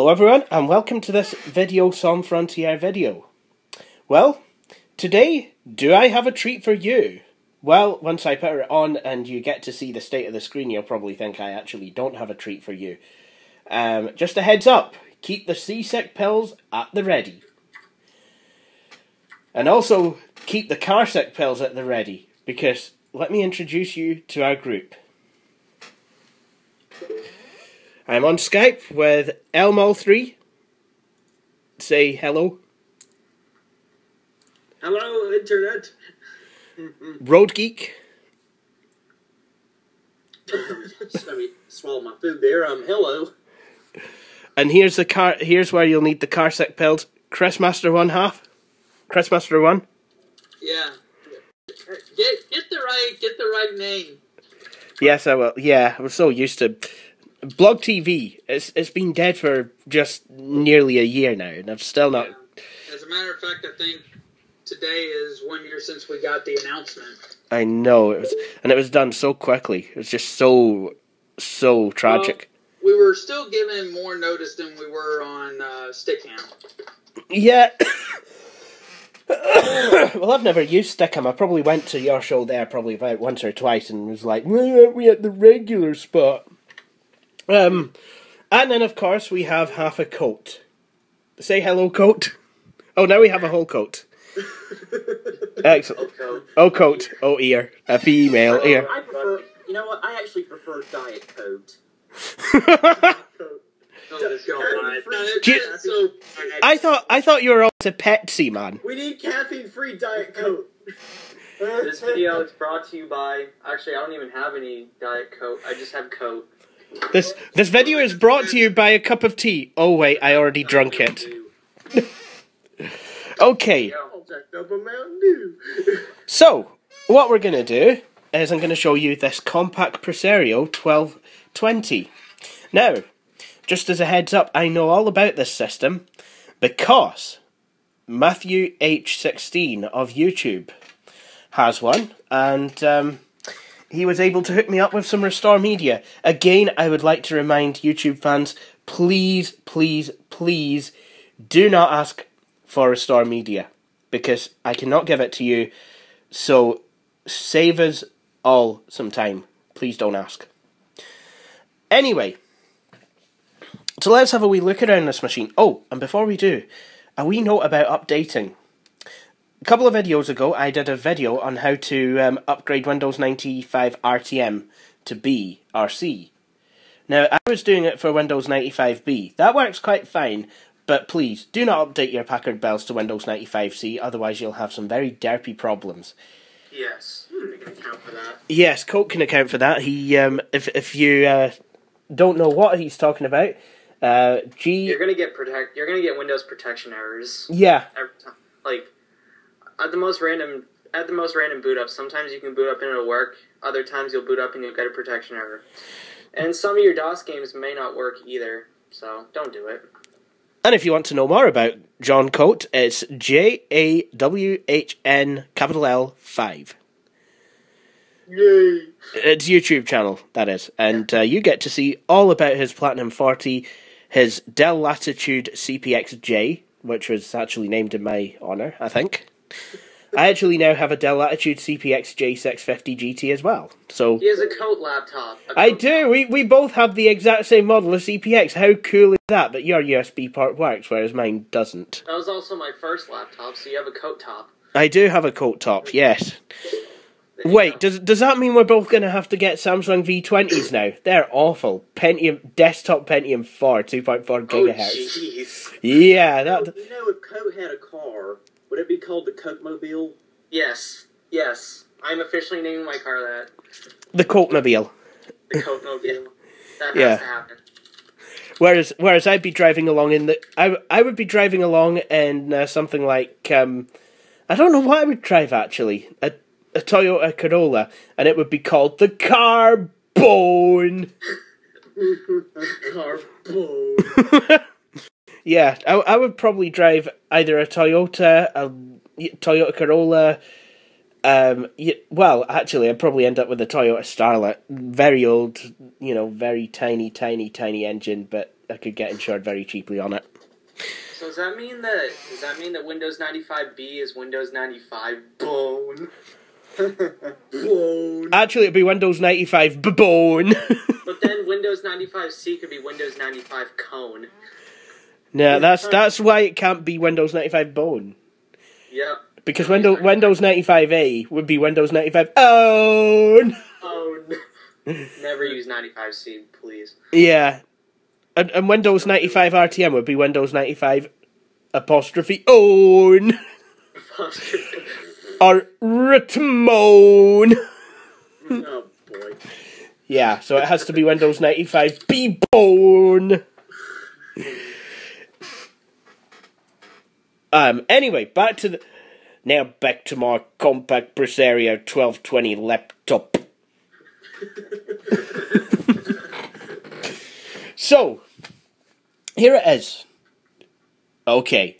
Hello everyone, and welcome to this Video Sans Frontier video. Well, today, do I have a treat for you? Well, once I put it on and you get to see the state of the screen, you'll probably think I actually don't have a treat for you. Just a heads up, keep the seasick pills at the ready. And also, keep the car sick pills at the ready, because let me introduce you to our group. I'm on Skype with Elmo3. Say hello. Hello, Internet. Roadgeek. Sorry, swallow my food there. Hello. And here's the car. Here's where you'll need the car sick pills. Chrismaster 1/2. Chrismaster 1. Yeah. Get the right name. Yes, I will. Yeah, I'm so used to Blog TV. It's been dead for just nearly a year now, and I've still not. Yeah. As a matter of fact, I think today is 1 year since we got the announcement. I know it was done so quickly. It was just so tragic. We were still given more notice than we were on Stickam. Yeah. Well, I've never used Stickam. I probably went to your show there probably about once or twice and was like, why aren't we at the regular spot? And then, of course, we have half a coat. Say hello, coat. Oh, now we have a whole coat. Excellent. Oh, coat. Oh, ear. A female ear. I prefer, you know what, I actually prefer Diet Coat. I thought you were also Pepsi, man. We need caffeine-free Diet Coat. This video is brought to you by... Actually, I don't even have any Diet Coke. I just have Coke. This video is brought to you by a cup of tea. Oh wait, I already drunk it. Okay. So, what we're going to do is I'm going to show you this Compaq Presario 1220. Now, just as a heads up, I know all about this system because Matthew H16 of YouTube has one, and he was able to hook me up with some Restore Media. Again, I would like to remind YouTube fans, please, please, please do not ask for Restore Media, because I cannot give it to you, so save us all some time. Please don't ask. Anyway, so let's have a wee look around this machine. Oh, and before we do, a wee note about updating. A couple of videos ago, I did a video on how to upgrade Windows 95 RTM to B or C. Now, I was doing it for Windows 95B. That works quite fine, but please, do not update your Packard Bells to Windows 95C, otherwise you'll have some very derpy problems. Yes, I can account for that. Yes, Coke can account for that. He, if you don't know what he's talking about, You're gonna get Windows protection errors. Yeah. Every time. Like, at the most random boot up, sometimes you can boot up and it'll work. Other times you'll boot up and you'll get a protection error. And some of your DOS games may not work either, so don't do it. And if you want to know more about John Coate, it's JAWHN L5. Yay! It's YouTube channel, that is. And you get to see all about his Platinum 40, his Dell Latitude CPXJ, which was actually named in my honour, I think. I actually now have a Dell Latitude CPXJ 650 GT as well. So He has a Coat laptop. I do. We both have the exact same model of CPX. How cool is that? But your USB port works, whereas mine doesn't. That was also my first laptop, so you have a Coat top. I do have a Coat top, yes. Wait, does that mean we're both going to have to get Samsung V20s now? They're awful. Desktop Pentium 4, 2.4 gigahertz. Oh, jeez. Yeah, that. You know, if Coat had a car, would it be called the Coke-mobile? Yes. I'm officially naming my car that. The Coke-mobile. The Coat-mobile. That Yeah. has to happen. Whereas I'd be driving along in the. I would be driving along in something like. I don't know what I would drive actually. A Toyota Corolla, and it would be called the Carbone. Carbone. Yeah, I would probably drive either a Toyota Corolla. Well, actually, I'd probably end up with a Toyota Starlet. Very old, very tiny engine, but could get insured very cheaply on it. So does that mean that Windows 95B is Windows 95 bone? Blown. Actually, it'd be Windows 95 bone. But then Windows 95C could be Windows 95 cone. No, that's why it can't be Windows 95 bone. Yep. Because Windows 95A would be Windows 95 own. Oh, never use 95C, please. Yeah. And Windows 95 RTM would be Windows 95 apostrophe own. Or Ritmone. Oh boy. Yeah, so it has to be Windows 95 B-bone. Anyway, back to my Compaq Presario 1220 laptop. So, here it is. Okay.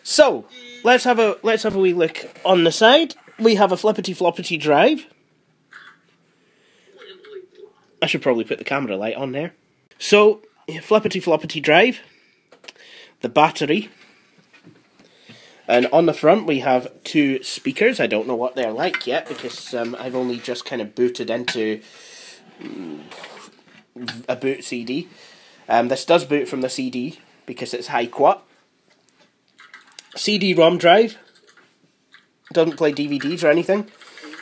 So, let's have a wee look on the side. We have a flippity floppity drive. I should probably put the camera light on there. So, flippity floppity drive, the battery, and on the front we have two speakers. I don't know what they're like yet because I've only just kind of booted into a boot CD. This does boot from the CD because it's high quad. CD-ROM drive, doesn't play DVDs or anything.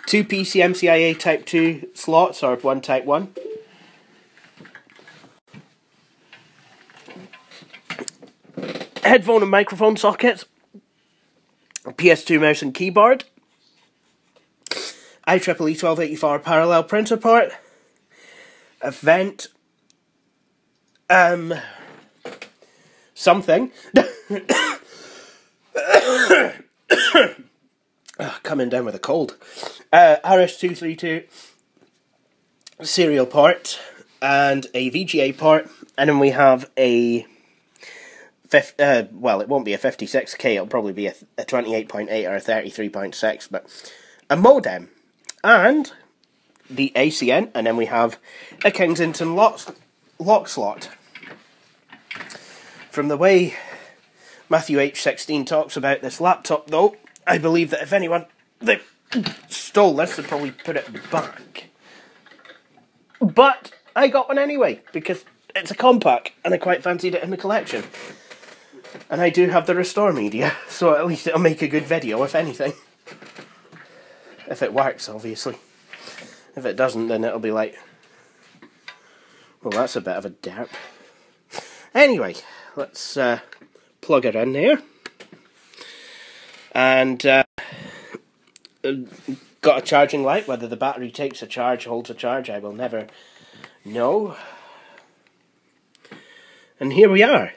Two PCMCIA Type 2 slots or one Type 1. Headphone and microphone sockets. PS2 mouse and keyboard. IEEE 1284 parallel printer port. A vent. Something. Coming down with a cold. RS-232 serial port and a VGA port, and then we have a well, it won't be a 56k, it'll probably be a 28.8 or a 33.6, but a modem and the ACN, and then we have a Kensington lock slot. From the way Matthew H16 talks about this laptop, though, I believe that if anyone that stole this would probably put it back. But I got one anyway, because it's a Compaq, and I quite fancied it in the collection. And I do have the restore media, so at least it'll make a good video, if anything. If it works, obviously. If it doesn't, then it'll be like, well, that's a bit of a derp. Anyway, let's plug it in there. And got a charging light. Whether the battery takes a charge, holds a charge, I will never know. And here we are.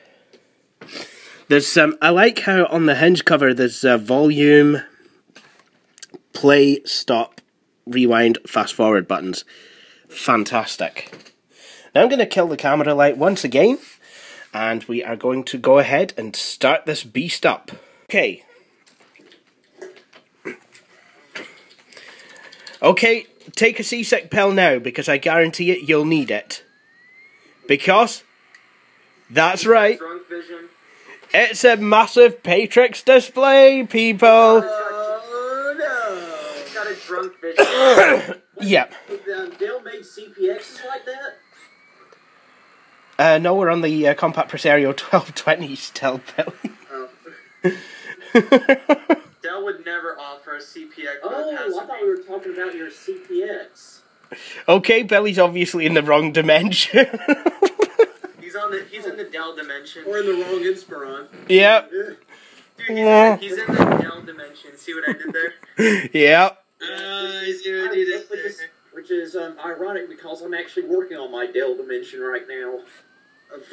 There's I like how on the hinge cover there's volume, play, stop, rewind, fast forward buttons. Fantastic. Now I'm going to kill the camera light once again, and we are going to go ahead and start this beast up. Okay. Okay, take a seasick pill now, because I guarantee it you'll need it. Because, that's right, Drunk vision. it's a massive Patrix display, people! Oh no! Got a drunk vision. Yep. Dell made CPXs like that? No, we're on the Compaq Presario 1220 still, Billy. Oh. Dell would never offer a CPX. Oh, I thought we were talking about your CPX. Okay, Billy's obviously in the wrong dimension. He's in the Dell dimension. Or in the wrong Inspiron. Yep. Dude, he's in the Dell dimension. See what I did there? Yep. I see what I did there. Which is ironic because I'm actually working on my Dell dimension right now.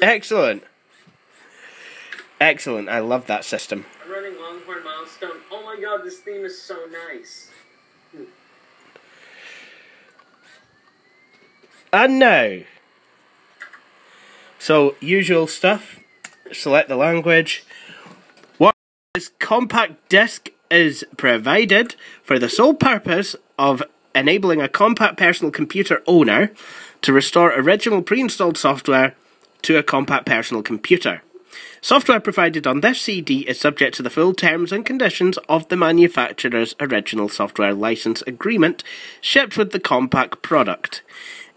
Excellent. Excellent. I love that system. I'm running Longhorn Milestone. Oh my god, this theme is so nice. And now. So, usual stuff. Select the language. What this compact disc is provided for the sole purpose of enabling a Compaq personal computer owner to restore original pre-installed software to a Compaq personal computer. Software provided on this CD is subject to the full terms and conditions of the manufacturer's original software license agreement shipped with the Compaq product.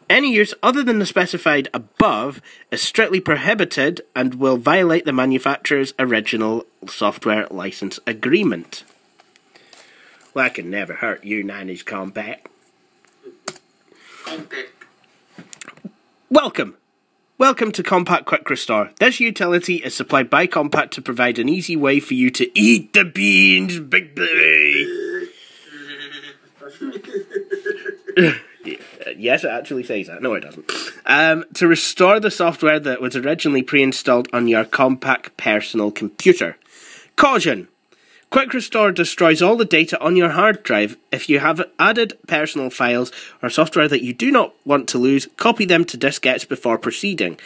Any use other than the specified above is strictly prohibited and will violate the manufacturer's original software license agreement. Well, that can never hurt you, Nanny's Compaq. Welcome to Compaq Quick Restore. This utility is supplied by Compaq to provide an easy way for you to eat the beans, big boy. Yes, it actually says that. No, it doesn't. To restore the software that was originally pre-installed on your Compaq personal computer. Caution! Quick Restore destroys all the data on your hard drive. If you have added personal files or software that you do not want to lose, copy them to diskettes before proceeding.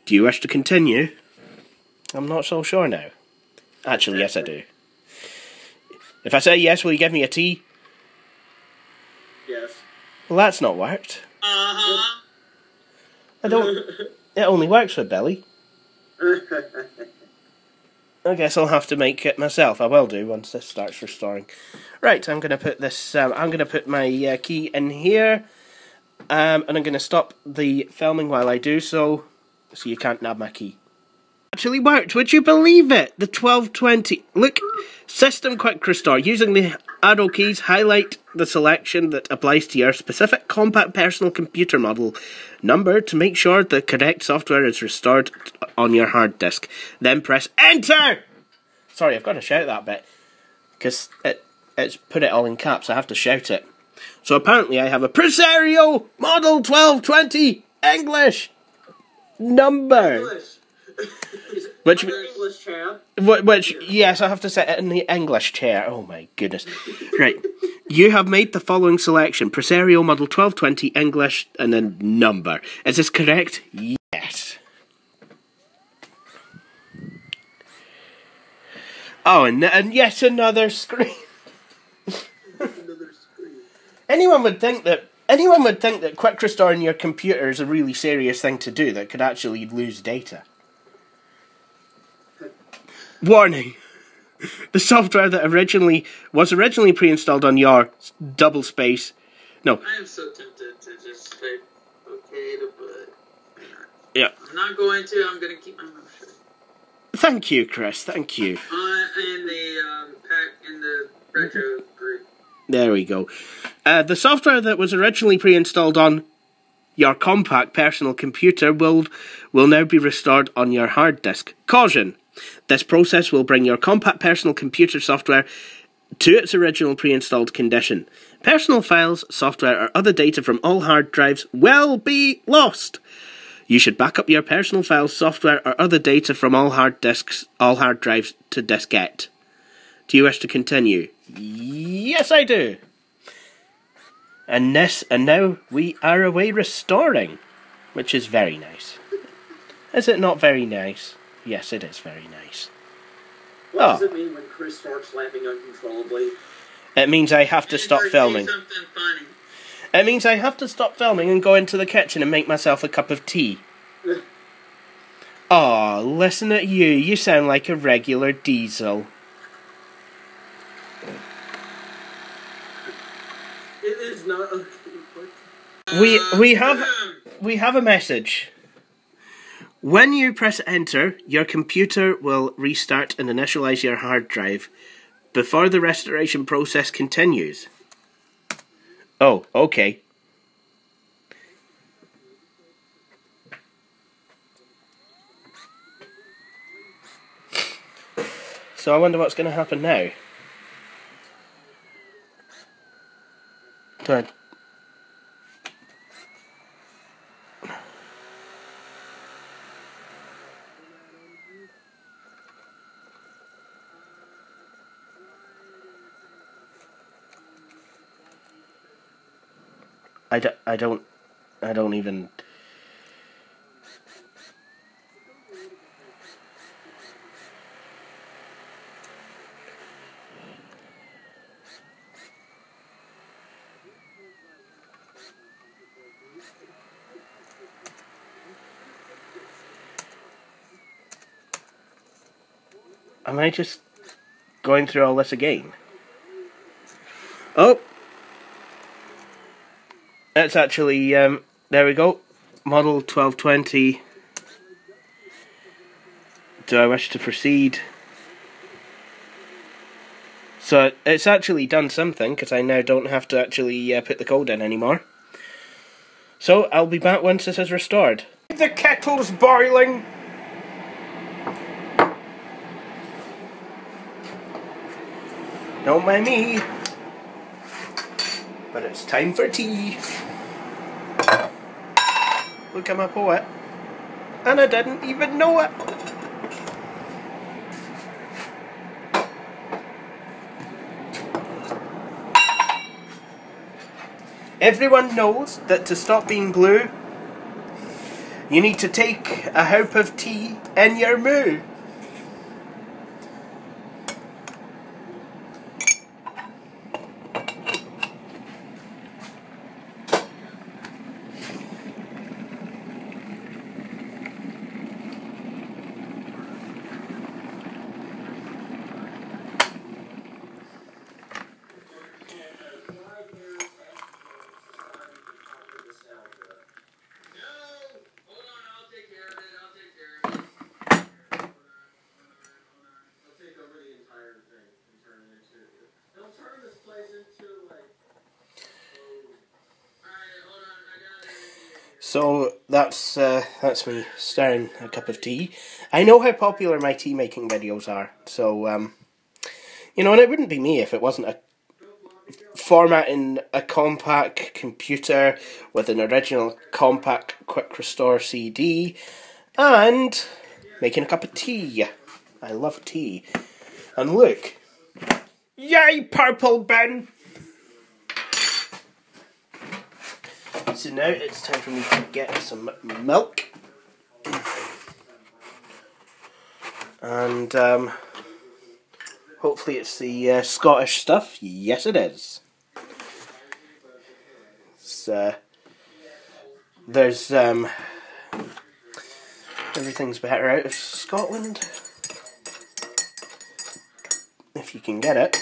Do you wish to continue? I'm not so sure now. Actually, yes I do. If I say yes, will you give me a T? Yes. Well, that's not worked. I don't... It only works for Billy. I guess I'll have to make it myself. I will do once this starts restoring. Right, I'm going to put this... I'm going to put my key in here. And I'm going to stop the filming while I do so you can't nab my key. Actually worked, would you believe it? The 1220. Look, System Quick Restore. Using the arrow keys, highlight the selection that applies to your specific Compaq personal computer model number to make sure the correct software is restored on your hard disk. Then press Enter! Sorry, I've got to shout that bit, because it's put it all in caps. I have to shout it. So apparently I have a Presario Model 1220 English number. English. Which, English chair. which, yes, I have to set it in the English chair. Oh my goodness. Right. You have made the following selection. Presario Model 1220 English and then number. Is this correct? Yes. Oh, and yet another screen. Another screen. Anyone would think that quick restoring your computer is a really serious thing to do that could actually lose data. Warning. The software that was originally pre-installed on your double space. No. I am so tempted to just say okay to, but Yeah. I'm not going to. I'm going to keep my mouth shut. Thank you, Chris. Thank you. In the pack in the retro group. There we go. The software that was originally pre-installed on your Compaq personal computer will now be restored on your hard disk. Caution! This process will bring your Compaq personal computer software to its original pre-installed condition. Personal files, software, or other data from all hard drives will be lost. You should back up your personal files, software, or other data from all hard drives to diskette. Do you wish to continue? Yes, I do. And now we are away restoring, which is very nice. Is it not very nice? Yes, it is very nice. What does it mean when Chris starts laughing uncontrollably? It means I have to stop filming. Something funny. It means I have to stop filming and go into the kitchen and make myself a cup of tea. Aw, listen at you. You sound like a regular diesel. It is not. We have a message. When you press enter, your computer will restart and initialize your hard drive before the restoration process continues. Oh, okay. So I wonder what's going to happen now. Good. I don't even... Am I just going through all this again? Oh! It's actually, there we go. Model 1220. Do I wish to proceed? So it's actually done something, because I now don't have to actually put the code in anymore. So I'll be back once this is restored. The kettle's boiling! Don't mind me. But it's time for tea. Look, I'm a poet. And I didn't even know it. Everyone knows that to stop being blue, you need to take a hoop of tea in your moo. So that's me stirring a cup of tea. I know how popular my tea making videos are, so you know, and it wouldn't be me if it wasn't a formatting a Compaq computer with an original Compaq Quick Restore CD and making a cup of tea. I love tea. And look, yay, purple bin! So now it's time for me to get some milk. And hopefully it's the Scottish stuff. Yes, it is. So, there's everything's better out of Scotland, if you can get it.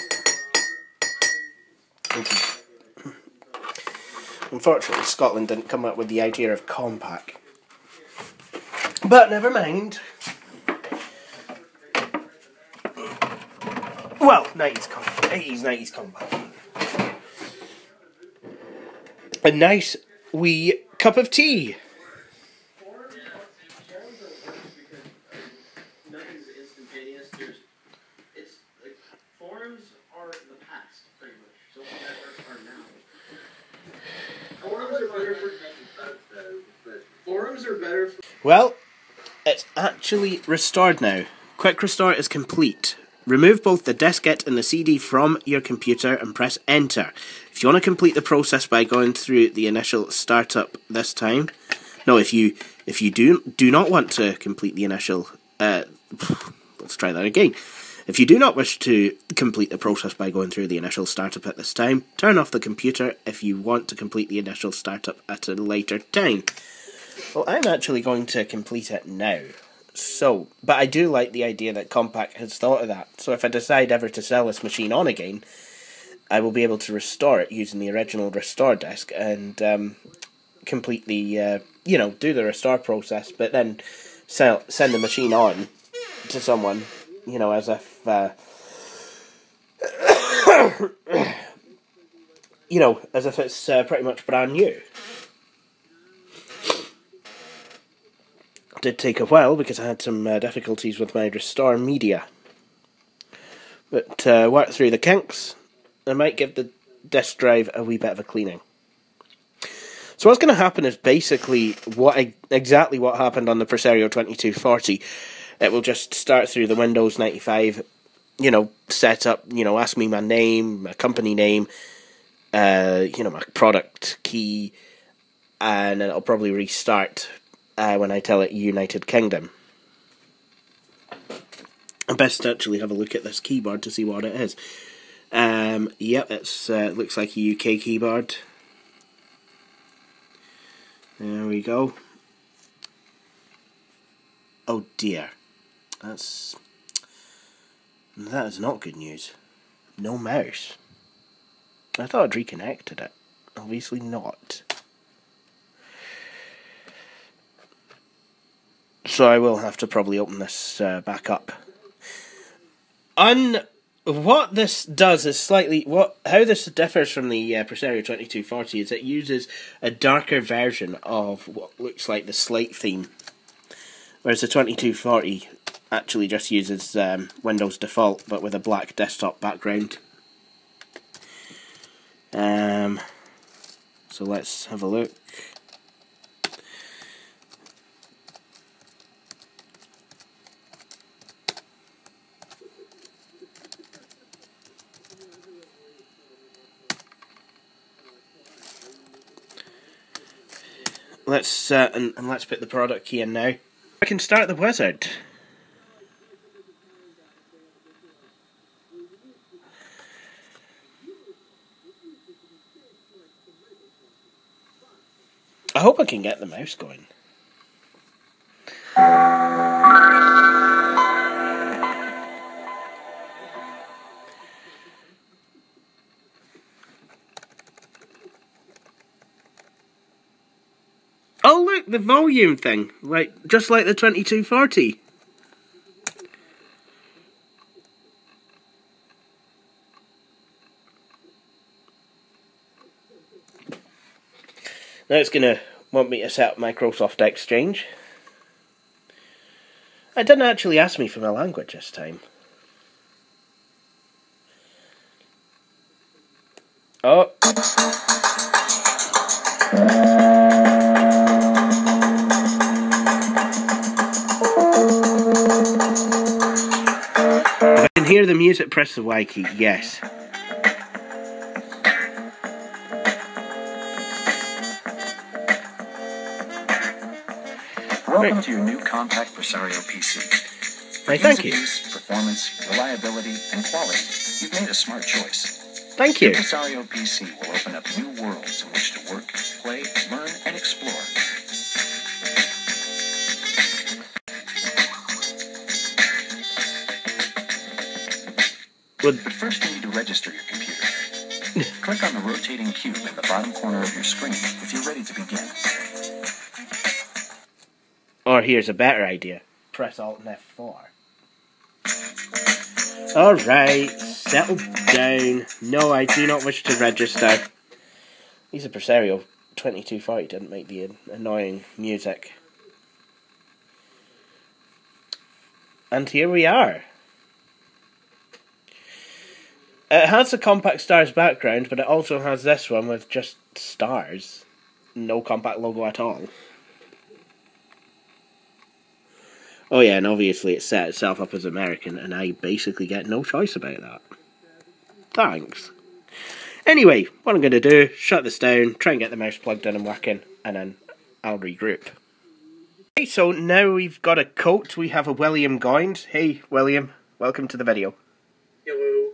Unfortunately, Scotland didn't come up with the idea of Compaq. But never mind. Well, 90s Compaq. 80s, 90s Compaq. A nice wee cup of tea. Nothing's instantaneous. It's like forums are the past, pretty much. Social networks are now. Forums are better for. Well, it's actually restored now. Quick Restore is complete. Remove both the diskette and the CD from your computer and press enter. If you want to complete the process by going through the initial startup this time, no, if you do not want to complete the initial, let's try that again. If you do not wish to complete the process by going through the initial startup at this time, turn off the computer if you want to complete the initial startup at a later time. Well, I'm actually going to complete it now. So, but I do like the idea that Compaq has thought of that. So if I decide ever to sell this machine on again, I will be able to restore it using the original restore disk and complete the, you know, do the restore process, but then send the machine on to someone, you know, as if, you know, as if it's pretty much brand new. Did take a while because I had some difficulties with my restore media, but worked through the kinks. I might give the disk drive a wee bit of a cleaning. So what's going to happen is basically exactly what happened on the Presario 2240. It will just start through the Windows 95, you know, setup, you know, ask me my name, my company name, you know, my product key, and then it'll probably restart when I tell it United Kingdom. I best actually have a look at this keyboard to see what it is. Yep, it's looks like a UK keyboard. There we go. Oh dear, that's That is not good news. No mouse. I thought I'd reconnected it. Obviously not. So I will have to probably open this back up. What this does is slightly... How this differs from the Presario 2240 is it uses a darker version of what looks like the slate theme. Whereas the 2240 actually just uses Windows default, but with a black desktop background. So let's have a look. Let's and let's put the product key in now. I can start the wizard. I hope I can get the mouse going. Oh look, the volume thing, just like the 2240. Now it's going to want me to set up Microsoft Exchange. It didn't actually ask me for my language this time. Oh. If I can hear the music, press the Y key. Yes. Welcome to your new Compaq Presario PC. Hey, thank you. Performance, reliability, and quality. You've made a smart choice. Thank you. The Presario PC will open up new worlds in which to work, play, learn, and explore. But first you need to register your computer. Click on the rotating cube in the bottom corner of your screen if you're ready to begin. Or here's a better idea. Press Alt and F4. Alright, settle down. No, I do not wish to register. These are Presario 2240, didn't make the annoying music. And here we are. It has the Compaq Stars background, but it also has this one with just stars. No Compaq logo at all. Oh yeah, and obviously it set itself up as American, and I basically get no choice about that. Thanks. Anyway, what I'm going to do, shut this down, try and get the mouse plugged in and working, and then I'll regroup. Okay, so now we've got a coat, we have a William Goins. Hey, William, welcome to the video. Hello.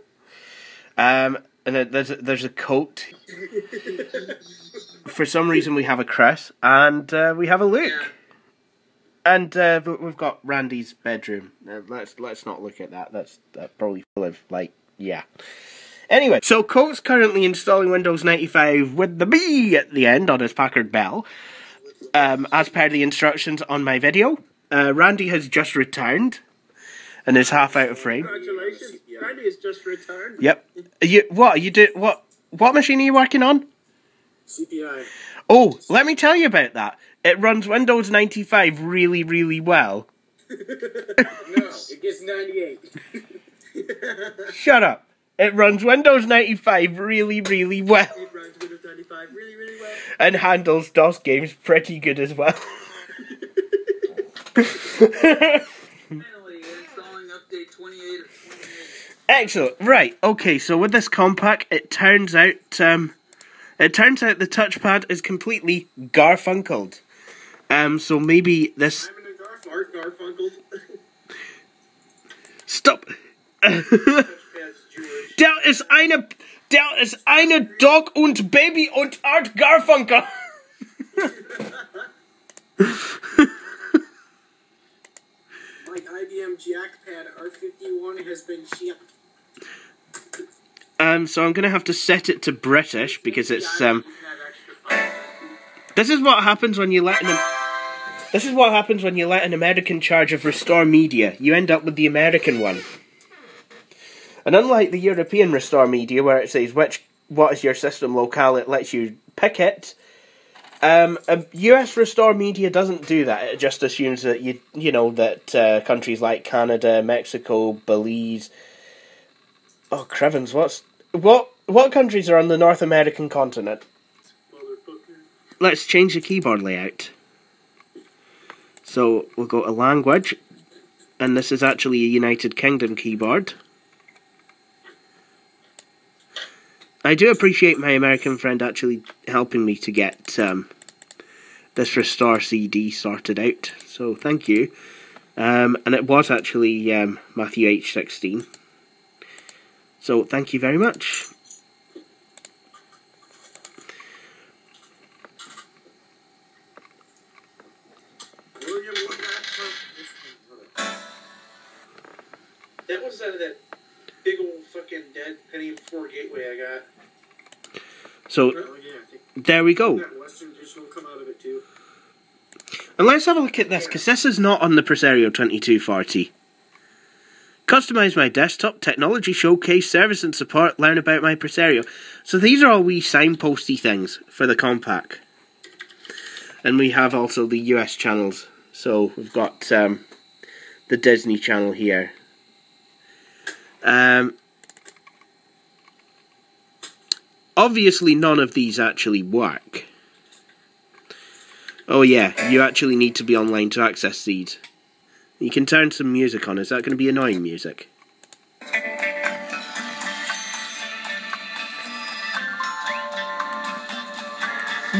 And there's a coat. For some reason we have a Chris, and we have a Luke. Yeah. And we've got Randy's bedroom. Let's not look at that. That probably full of yeah. Anyway, so Coates currently installing Windows 95 with the B at the end on his Packard Bell, as per the instructions on my video. Randy has just returned, and is half out of frame. Congratulations, Randy has just returned. Yep. What machine are you working on? CPI. Oh, let me tell you about that. It runs Windows 95 really, really well. No, it gets 98. Shut up. It runs Windows 95 really, really well. It runs Windows 95 really, really well. And handles DOS games pretty good as well. Finally, installing update 28 of 28. Excellent. Right. Okay. So with this Compaq, it turns out the touchpad is completely garfunkled. So maybe this. I'm in a Garfunkel. Stop. Der ist eine Dog und Baby und Art Garfunkel. Like IBM OEM jackpad R51 has been shipped. So I'm gonna have to set it to British because it's This is what happens when you let an American charge of Restore Media. You end up with the American one. And unlike the European Restore Media, where it says what is your system locale, it lets you pick it. A US Restore Media doesn't do that. It just assumes that that countries like Canada, Mexico, Belize. Oh, crevens! What countries are on the North American continent? Let's change the keyboard layout. So we'll go to language, and this is actually a United Kingdom keyboard. I do appreciate my American friend actually helping me to get this Restore CD sorted out, so thank you. And it was actually Matthew H16. So thank you very much. That was out of that big old fucking dead penny before gateway I got. So there we go. That Western edition will come out of it too. And let's have a look at this, because this is not on the Presario 2240. Customize my desktop, technology showcase, service and support, learn about my Presario. So these are all wee signposty things for the Compaq. And we have also the US channels. So we've got the Disney channel here. Obviously none of these actually work. Oh yeah, you actually need to be online to access these. You can turn some music on. Is that going to be annoying music?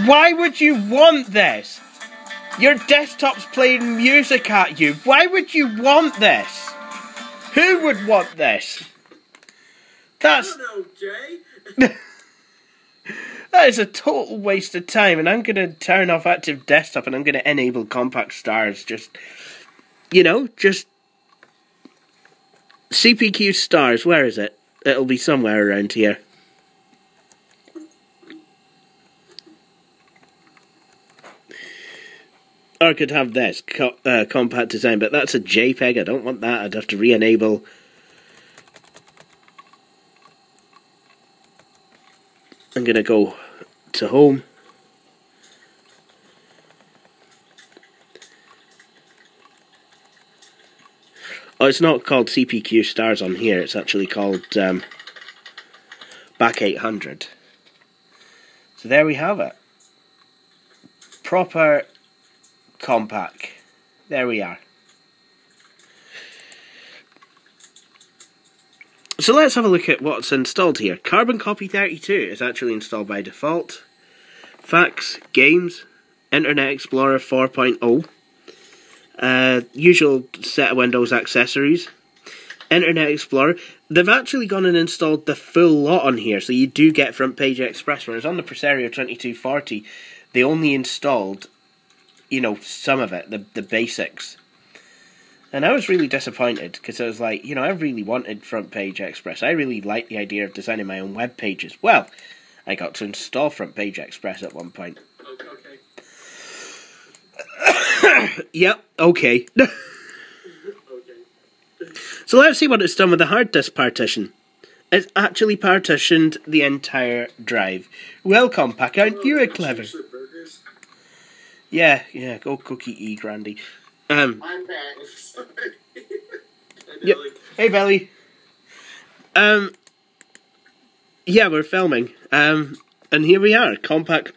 Why would you want this? Your desktop's playing music at you. Why would you want this? Who would want this? That's... I don't know, Jay. That is a total waste of time, and I'm going to turn off Active Desktop and I'm going to enable Compaq Stars. Just, just CPQ Stars. Where is it? It'll be somewhere around here. Or I could have this, Compact Design, but that's a JPEG. I don't want that. I'd have to re-enable. I'm going to go to home. Oh, it's not called CPQ Stars on here. It's actually called Back 800. So there we have it. Proper Compaq. There we are. So let's have a look at what's installed here. Carbon Copy 32 is actually installed by default. Fax, Games, Internet Explorer 4.0. Usual set of Windows accessories. Internet Explorer. They've actually gone and installed the full lot on here, so you do get Front Page Express, whereas on the Presario 2240, they only installed, some of it, the basics. And I was really disappointed, because I was like, I really wanted Front Page Express. I really liked the idea of designing my own web pages. Well, I got to install Front Page Express at one point. Okay. Yep, okay. Okay. So let's see what it's done with the hard disk partition. It's actually partitioned the entire drive. Well, Compaq, aren't you a clever? Yeah, go cookie E, Grandy. I'm back. Sorry. Yep. Hey, Belly. Yeah, we're filming. And here we are. Compaq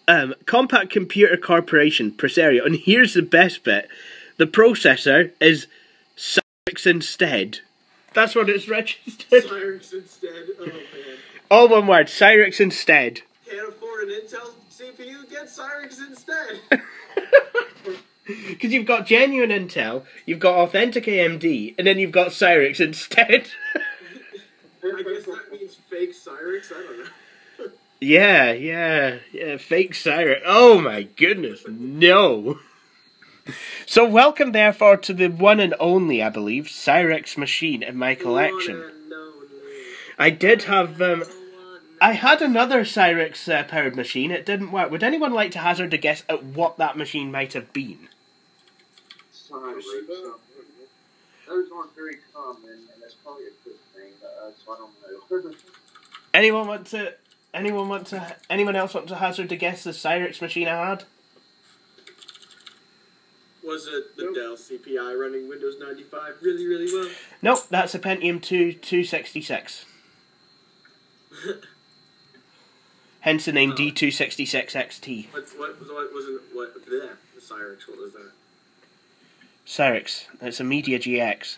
Compaq Computer Corporation, Presario. And here's the best bit. The processor is Cyrix instead. That's what it's registered. Cyrix instead. Oh, man. All one word. Cyrix instead. Can't afford an Intel CPU? Get Cyrix instead. Because you've got genuine Intel, you've got authentic AMD, and then you've got Cyrix instead. I guess that means fake Cyrix? I don't know. Yeah, fake Cyrex. Oh my goodness, no. So welcome, therefore, to the one and only, I believe, Cyrex machine in my collection. I did have, I had another Cyrex powered machine. It didn't work. Would anyone like to hazard a guess at what that machine might have been? Those aren't very common, and that's probably a good thing, so I don't know. Anyone else want to hazard a guess the Cyrex machine I had? Was it the Dell CPI running Windows 95 really, really well? Nope, that's a Pentium 2 266. Hence the name D266XT. The Cyrex, what was that? Cyrex, it's a Media GX.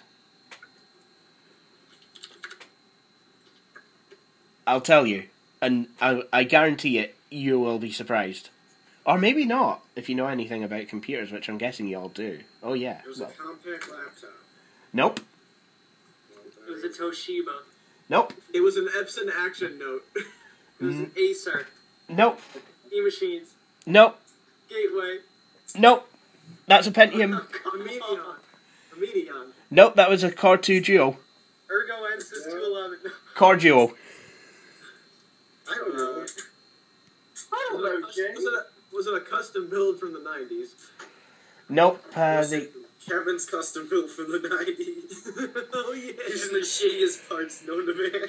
I'll tell you, and I guarantee it, you will be surprised. Or maybe not, if you know anything about computers, which I'm guessing you all do. Oh yeah. It was a Compaq laptop. Nope. It was a Toshiba. Nope. It was an Epson Action Note. It was an Acer. Nope. E-Machines. Nope. Gateway. Nope. That's a Pentium. A Medion. Nope, that was a Core 2 Duo. Ergo Ansys 211. Core Duo. I don't know. I don't know, Jay. Was it a custom build from the 90s? Nope. Kevin's custom build from the 90s. Oh yeah. Using the shittiest parts known to man.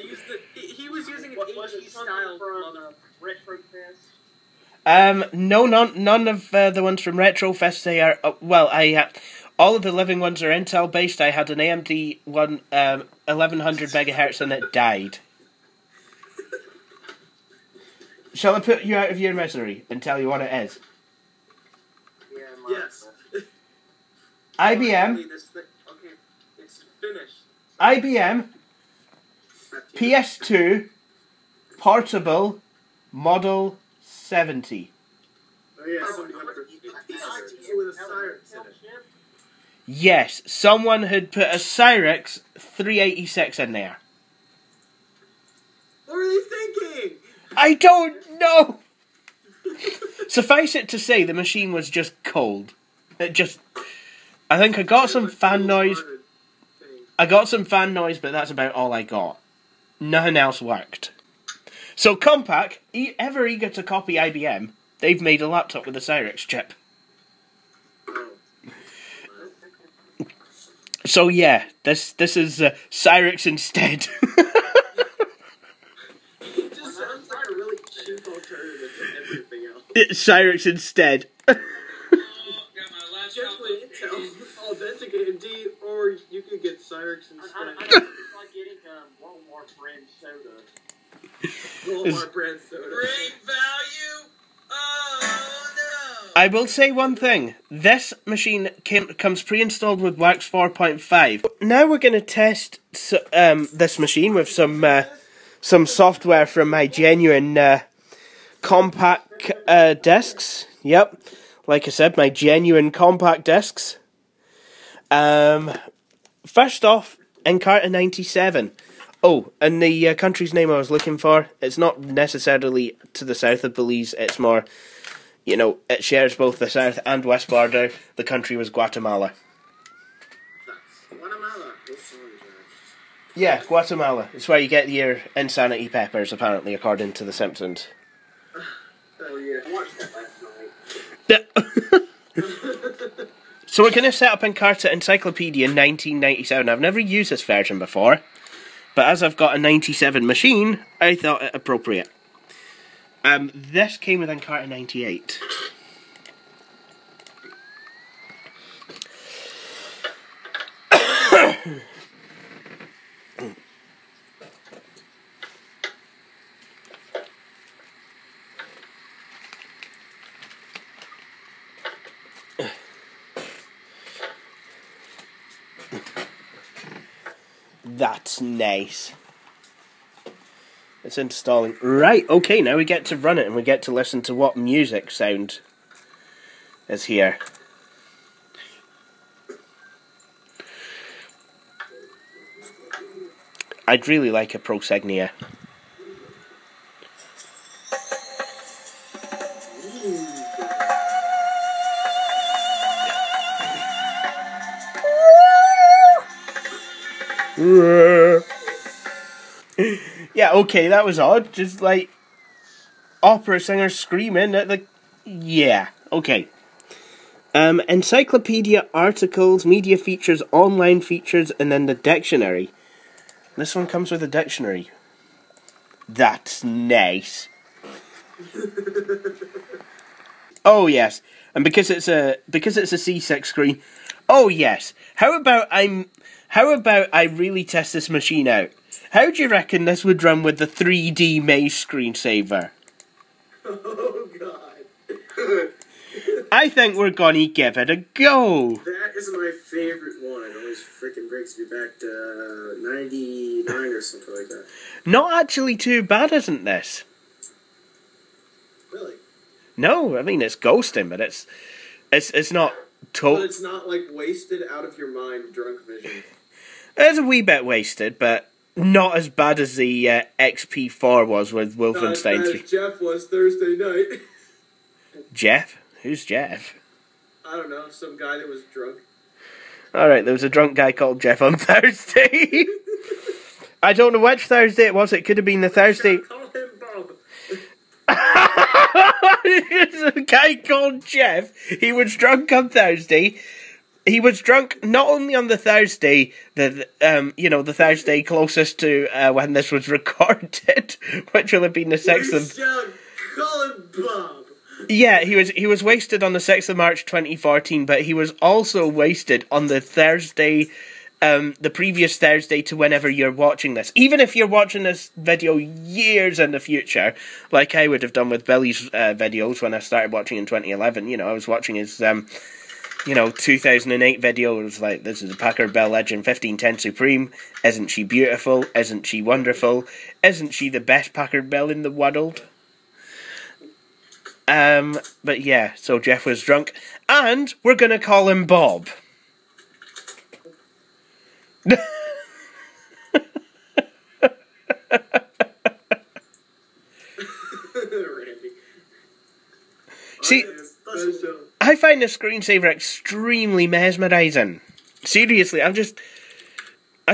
He was using an Was it AT something style from Retro Fest? No, none of the ones from Retrofest. They are all of the living ones are Intel based. I had an AMD one, 1100 megahertz, and it died. Shall I put you out of your misery and tell you what it is? Yeah, Yes. IBM. Okay, it's finished. IBM PS2 Portable Model 70. Oh yeah, somebody with a Cyrex in it. Yes, someone had put a Cyrex 386 in there. What were they thinking? I don't know! Suffice it to say, the machine was just cold. I think I got some fan noise. But that's about all I got. Nothing else worked. So Compaq, ever eager to copy IBM, they've made a laptop with a Cyrex chip. So yeah, this is Cyrex instead. It just sounds like a really cheap alternative to everything else. It's Cyrex instead. Generally, Intel, Authenticate indeed, or you could get Cyrex instead. I don't know, it's like getting Walmart brand soda. Walmart brand soda. Great value? Oh no! I will say one thing. This machine comes pre-installed with Wax 4.5. Now we're going to test this machine with some software from my genuine Compaq discs. Yep. Like I said, my genuine Compaq discs. First off, Encarta 97. Oh, and the country's name I was looking for, it's not necessarily to the south of Belize, it's more, it shares both the south and west border. The country was Guatemala. Guatemala. Yeah, Guatemala. It's where you get your insanity peppers, apparently, according to The Simpsons. Oh yeah. I watched that last night. So we're going to set up Encarta Encyclopedia in 1997. I've never used this version before, but as I've got a 97 machine, I thought it appropriate. This came with Encarta 98. That's nice. It's installing. Right, okay, now we get to run it and we get to listen to what music sound is here. I'd really like a Prosegnia. Yeah, okay, that was odd. Just like opera singer screaming at the... Yeah, okay. Encyclopedia, articles, media features, online features, and then the dictionary. This one comes with a dictionary. That's nice. Oh yes, and because it's a C6 screen. Oh yes. How about I really test this machine out? How do you reckon this would run with the 3D Maze screensaver? Oh god. I think we're gonna give it a go. That is my favorite one. It always freaking brings me back to 99 or something like that. Not actually too bad, isn't this? Really? No, I mean it's ghosting, but it's not But total. it's not like wasted out of your mind drunk vision. It's a wee bit wasted, but not as bad as the XP4 was with Wolfenstein 3. Jeff was Thursday night. Jeff? Who's Jeff? I don't know, some guy that was drunk. Alright, there was a drunk guy called Jeff on Thursday. I don't know which Thursday it was. It could have been the Thursday. Call him Bob. There's a guy called Jeff. He was drunk on Thursday. He was drunk not only on the Thursday, the Thursday closest to when this was recorded, which will have been the 6th of... Call him Bob. Yeah, he was wasted on the 6th of March 2014, but he was also wasted on the Thursday, the previous Thursday to whenever you're watching this. Even if you're watching this video years in the future, like I would have done with Billy's videos when I started watching in 2011, I was watching his... 2008 video. It was like, this is a Packard Bell Legend 1510 Supreme. Isn't she beautiful? Isn't she wonderful? Isn't she the best Packard Bell in the world? But yeah, so Jeff was drunk, and we're gonna call him Bob. See, I find the screensaver extremely mesmerising. Seriously, I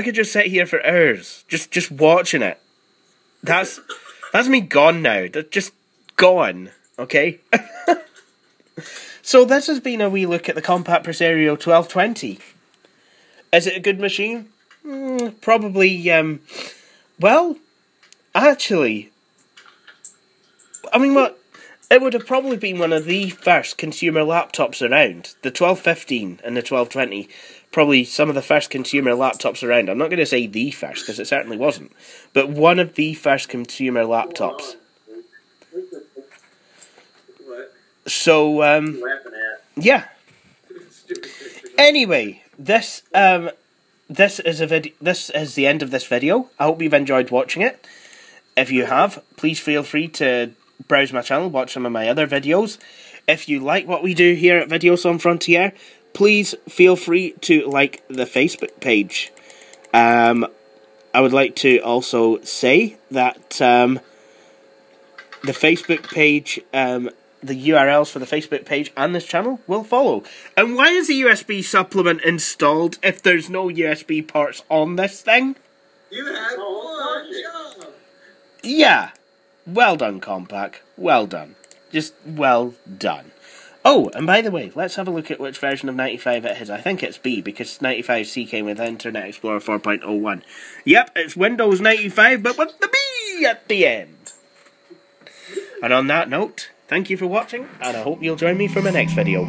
could just sit here for hours, just watching it. That's me gone now. That's just gone. Okay. So this has been a wee look at the Compaq Presario 1220. Is it a good machine? Probably. Well, actually, I mean, what? It would have probably been one of the first consumer laptops around. The 1215 and the 1220. Probably some of the first consumer laptops around. I'm not going to say the first, because it certainly wasn't. But one of the first consumer laptops. What? So, yeah. Anyway, this is the end of this video. I hope you've enjoyed watching it. If you have, please feel free to browse my channel, watch some of my other videos. If you like what we do here at Videos on Frontier, please feel free to like the Facebook page. I would like to also say that the Facebook page, the URLs for the Facebook page and this channel will follow. And why is a USB supplement installed if there's no USB ports on this thing? You had one job. Yeah. Well done, Compaq. Well done. Just well done. Oh, and by the way, let's have a look at which version of 95 it is. I think it's B, because 95C came with Internet Explorer 4.01. Yep, it's Windows 95, but with the B at the end. And on that note, thank you for watching, and I hope you'll join me for my next video.